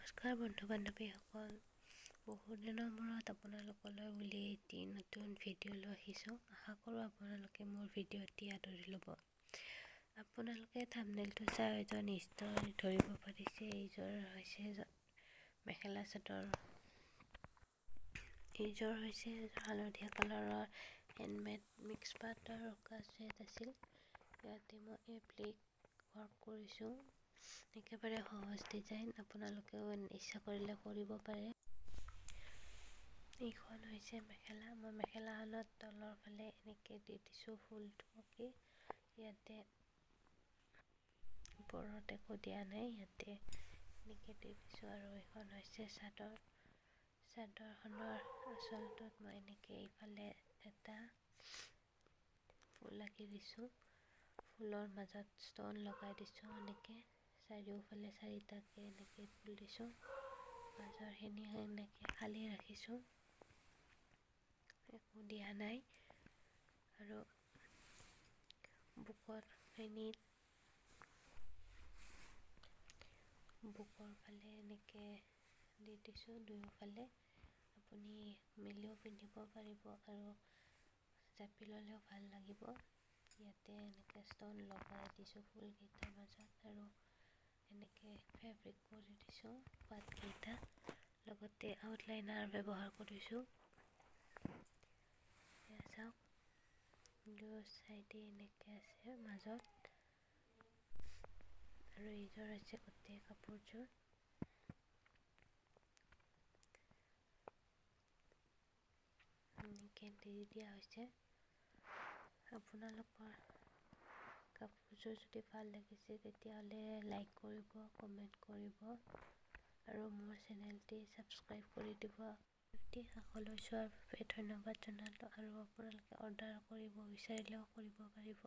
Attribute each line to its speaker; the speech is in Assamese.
Speaker 1: নমস্কাৰ বন্ধু-বান্ধৱীসকল, বহুদিনৰ মূৰত আপোনালোকলৈ বুলি এটি নতুন ভিডিঅ' লৈ আহিছোঁ। আশা কৰোঁ আপোনালোকে মোৰ ভিডিঅ'টি আদৰি ল'ব। আপোনালোকে থাম্বনেইলটো চাই হয়তো নিশ্চয় ধৰিব পাৰিছে, এইযোৰ হৈছে মেখেলা চাদৰ। এইযোৰ হৈছে হালধীয়া কালাৰৰ হেণ্ডমেড মিক্স পাটৰ কাজ আছিল। ইয়াতে মই এপ্লিক ৱৰ্ক কৰিছোঁ। একেবাৰে সহজ ডিজাইন, আপোনালোকেও ইচ্ছা কৰিলে কৰিব পাৰে। এইখন হৈছে মেখেলা। মই মেখেলাখনত তলৰ ফালে এনেকৈ দি দিছোঁ ফুলটো। ইয়াতে ওপৰত একো দিয়া নাই, ইয়াতে এনেকৈ দি দিছোঁ। আৰু এইখন হৈছে চাদৰ। চাদৰখনৰ আঁচলটোত মই এনেকৈ এইফালে এটা ফুল আঁকি দিছোঁ। ফুলৰ মাজত ষ্টন লগাই দিছোঁ। এনেকৈ চাৰিওফালে চাৰিটাকৈ এনেকৈ ফুল দিছোঁ। মাজৰখিনি এনেকৈ খালী ৰাখিছোঁ, একো দিয়া নাই। আৰু বুকৰ ফালে এনেকৈ দি দিছোঁ দুয়োফালে। আপুনি মিলিও পিন্ধিব পাৰিব আৰু জাপি ল'লেও ভাল লাগিব। ইয়াতে এনেকৈ ষ্টন লগাই দিছোঁ ফুলকেইটাৰ মাজত আৰু এনেকৈ ফেব্ৰিক কৰি দিছোঁ পাতকেইটা। লগতে আউটলাইনাৰ ব্যৱহাৰ কৰিছোঁ। এয়া চাওক, দুয়ো চাইডে এনেকৈ আছে মাজত। আৰু এইযোৰ হৈছে গোটেই কাপোৰযোৰ। এনেকৈ দি দিয়া হৈছে। আপোনালোকৰ কাপোৰযোৰ যদি ভাল লাগিছে তেতিয়াহ'লে লাইক কৰিব, কমেণ্ট কৰিব আৰু মোৰ চেনেলটি ছাবস্ক্ৰাইব কৰি দিব। সকলো চোৱাৰ বাবে ধন্যবাদ জনালোঁ। আৰু আপোনালোকে অৰ্ডাৰ কৰিব বিচাৰিলেও কৰিব পাৰিব।